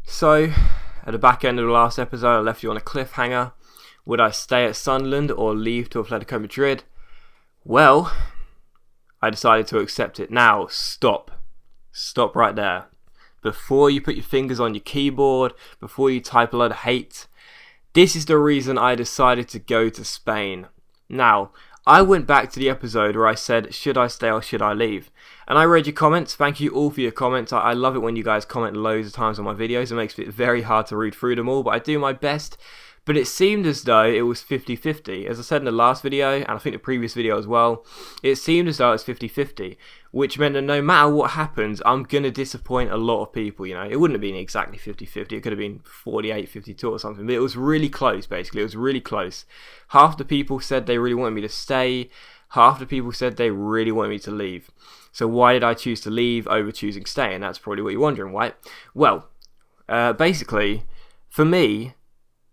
So, at the back end of the last episode, I left you on a cliffhanger. Would I stay at Sunderland or leave to Atletico Madrid? Well, I decided to accept it. Now, stop right there. Before you put your fingers on your keyboard, before you type a lot of hate, this is the reason I decided to go to Spain. Now, I went back to the episode where I said, should I stay or should I leave? And I read your comments. Thank you all for your comments. I love it when you guys comment loads of times on my videos. It makes it very hard to read through them all, but I do my best. But it seemed as though it was 50-50. As I said in the last video, and I think the previous video as well, it seemed as though it was 50-50, which meant that no matter what happens, I'm going to disappoint a lot of people, you know. It wouldn't have been exactly 50-50, it could have been 48-52 or something, but it was really close, basically. It was really close. Half the people said they really wanted me to stay, half the people said they really wanted me to leave. So why did I choose to leave over choosing stay? And that's probably what you're wondering, right? Well, basically, for me,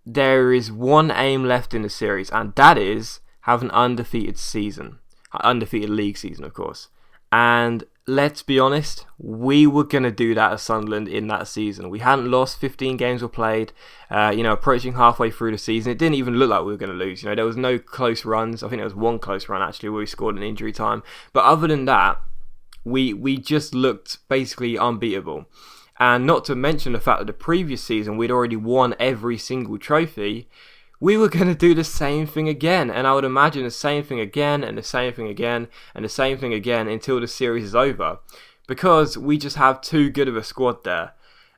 there is one aim left in the series, and that is have an undefeated season. Undefeated league season, of course. And let's be honest, we were going to do that at Sunderland in that season. We hadn't lost, 15 games were played, approaching halfway through the season. It didn't even look like we were going to lose. There was no close runs. I think there was one close run, actually, where we scored in injury time. But other than that, we just looked basically unbeatable. And not to mention the fact that the previous season we'd already won every single trophy, we were going to do the same thing again. And I would imagine the same thing again, and the same thing again, and the same thing again until the series is over. Because we just have too good of a squad there.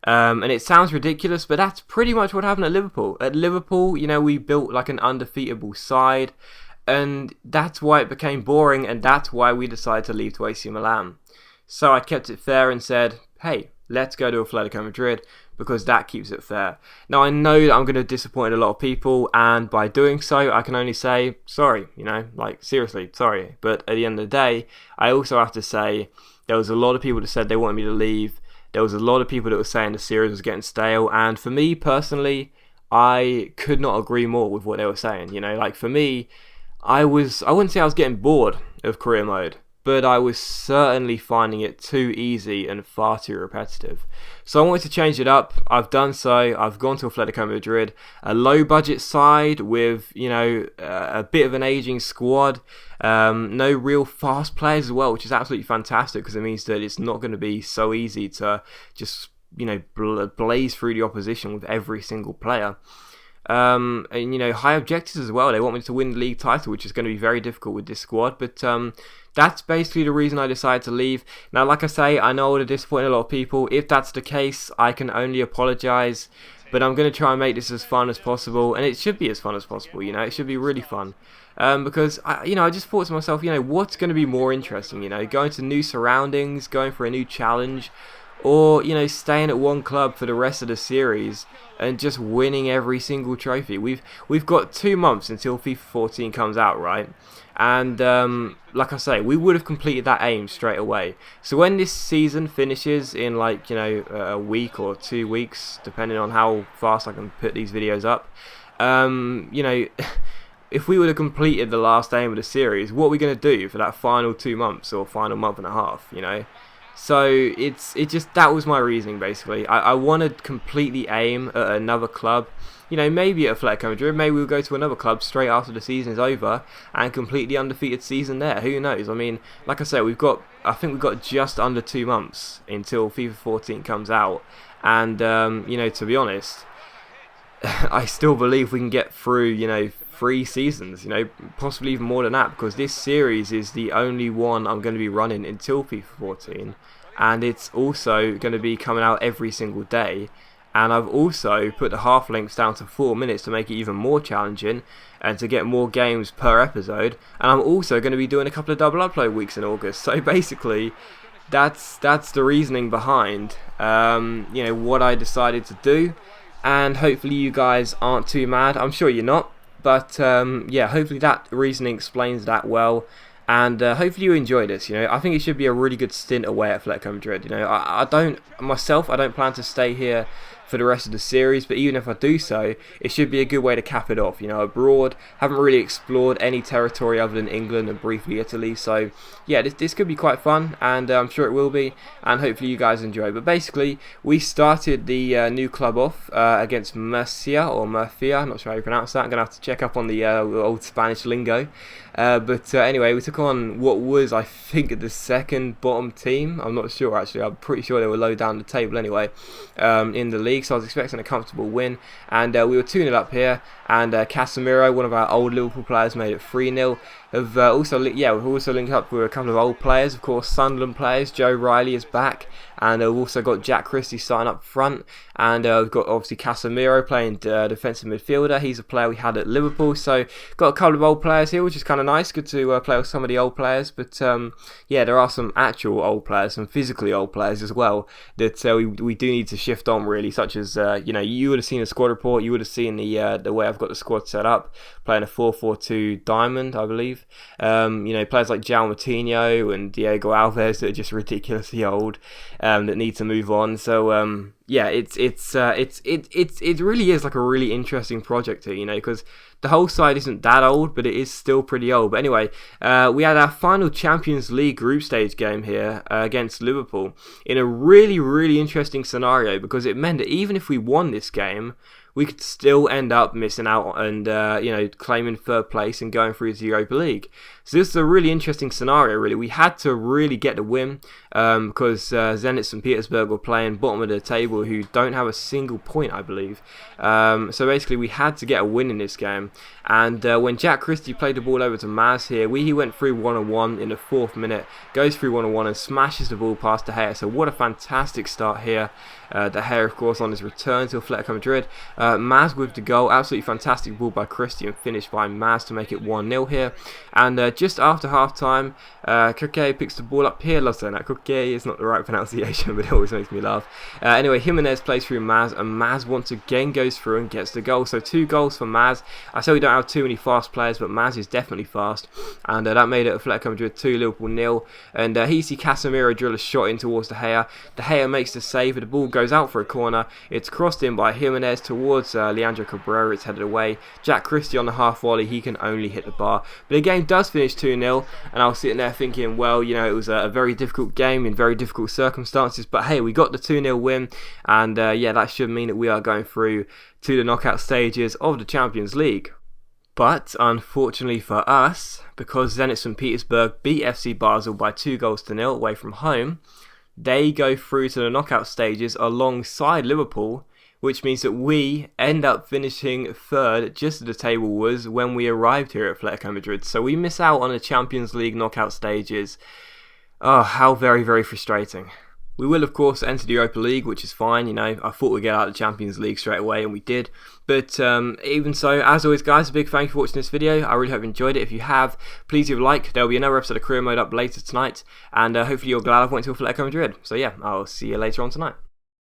And it sounds ridiculous, but that's pretty much what happened at Liverpool. At Liverpool, we built like an undefeatable side. And that's why it became boring, and that's why we decided to leave to AC Milan. So I kept it fair and said, hey, let's go to Atletico Madrid, because that keeps it fair. Now, I know that I'm going to disappoint a lot of people, and by doing so, I can only say, sorry, seriously, sorry. But at the end of the day, I also have to say, there was a lot of people that said they wanted me to leave. There was a lot of people that were saying the series was getting stale, and for me, personally, I could not agree more with what they were saying. For me, I wouldn't say I was getting bored of career mode, but I was certainly finding it too easy and far too repetitive. So I wanted to change it up. I've done so. I've gone to Atletico Madrid, a low budget side with, a bit of an aging squad, no real fast players as well, which is absolutely fantastic because it means that it's not going to be so easy to just, blaze through the opposition with every single player. And high objectives as well. They want me to win the league title, which is going to be very difficult with this squad, but that's basically the reason I decided to leave. Now, like I say, I know I would have disappointed a lot of people. If that's the case, I can only apologise, but I'm going to try and make this as fun as possible, and it should be as fun as possible. It should be really fun, because I just thought to myself, what's going to be more interesting? Going to new surroundings, going for a new challenge, or staying at one club for the rest of the series and just winning every single trophy. We've got 2 months until FIFA 14 comes out, right? And like I say, we would have completed that aim straight away. So when this season finishes in a week or 2 weeks, depending on how fast I can put these videos up, if we would have completed the last aim of the series, what are we going to do for that final 2 months or final month and a half? So that was my reasoning basically. I want to completely aim at another club. Maybe at Atletico Madrid, maybe we'll go to another club straight after the season is over and complete the undefeated season there. Who knows? Like I said, I think we've got just under 2 months until FIFA 14 comes out. And, to be honest, I still believe we can get through, 3 seasons, possibly even more than that, because this series is the only one I'm going to be running until FIFA 14, and it's also going to be coming out every single day. And I've also put the half lengths down to 4 minutes to make it even more challenging and to get more games per episode. And I'm also going to be doing a couple of double upload weeks in August. So basically, that's the reasoning behind what I decided to do. And hopefully you guys aren't too mad. I'm sure you're not. But hopefully that reasoning explains that well. And hopefully you enjoy this. I think it should be a really good stint away at Atletico Madrid. I don't plan to stay here for the rest of the series, but even if I do so, it should be a good way to cap it off. You know, abroad, haven't really explored any territory other than England and briefly Italy, so yeah, this could be quite fun, and I'm sure it will be, and hopefully you guys enjoy. But basically, we started the new club off against Murcia, or Murcia, I'm not sure how you pronounce that. I'm going to have to check up on the old Spanish lingo. But anyway, we took on what was, I think, the second bottom team. I'm not sure actually. I'm pretty sure they were low down the table anyway in the league. So I was expecting a comfortable win, and we were 2-0 up here. And Casemiro, one of our old Liverpool players, made it 3-0. We've also linked up with a couple of old players, of course, Sunderland players. Joe Riley is back, and we've also got Jack Christie starting up front, and we've got obviously Casemiro playing defensive midfielder. He's a player we had at Liverpool, so got a couple of old players here, which is kind of nice. Good to play with some of the old players, but yeah, there are some actual old players, some physically old players as well that we do need to shift on really, such as you know, you would have seen the squad report, you would have seen the way I've got the squad set up, playing a 4-4-2 diamond, I believe. You know, players like João Moutinho and Diego Alves that are just ridiculously old, that need to move on. So yeah, it really is like a really interesting project here, you know, because the whole side isn't that old, but it is still pretty old. But anyway, we had our final Champions League group stage game here against Liverpool in a really interesting scenario, because it meant that even if we won this game, we could still end up missing out and you know, claiming third place and going through to the Europa League. So this is a really interesting scenario, really. We had to really get the win because Zenit St. Petersburg were playing bottom of the table, who don't have a single point, I believe. So basically, we had to get a win in this game. And when Jack Christie played the ball over to Maz here, he went through 1-on-1 in the 4th minute, goes through 1-on-1 and smashes the ball past De Gea. So what a fantastic start here. De Gea, of course, on his return to Atletico Madrid. Maz with the goal, absolutely fantastic ball by Christie and finished by Maz to make it 1-0 here. And just after half time, Koke picks the ball up here. Love saying that. Koke is not the right pronunciation, but it always makes me laugh. Anyway, Jimenez plays through Maz, and Maz once again goes through and gets the goal. So 2 goals for Maz. I say we don't have too many fast players, but Maz is definitely fast, and that made it Atletico Madrid 2, Liverpool 0. And here you see Casemiro drill a shot in towards De Gea. De Gea makes the save, and the ball goes out for a corner. It's crossed in by Jimenez towards Leandro Cabrera. It's headed away. Jack Christie on the half volley, he can only hit the bar. But the game does finish 2-0, and I was sitting there thinking, well, you know, it was a very difficult game in very difficult circumstances, but hey, we got the 2-0 win, and yeah, that should mean that we are going through to the knockout stages of the Champions League. But unfortunately for us, because Zenit St. Petersburg beat FC Basel by 2-0 away from home, they go through to the knockout stages alongside Liverpool, which means that we end up finishing 3rd, just as the table was when we arrived here at Atletico Madrid. So we miss out on the Champions League knockout stages. Oh, how very frustrating. We will, of course, enter the Europa League, which is fine. You know, I thought we'd get out of the Champions League straight away, and we did. But even so, as always, guys, a big thank you for watching this video. I really hope you enjoyed it. If you have, please leave a like. There will be another episode of Career Mode up later tonight, and hopefully you're glad I've went to Atletico Madrid. So yeah, I'll see you later on tonight.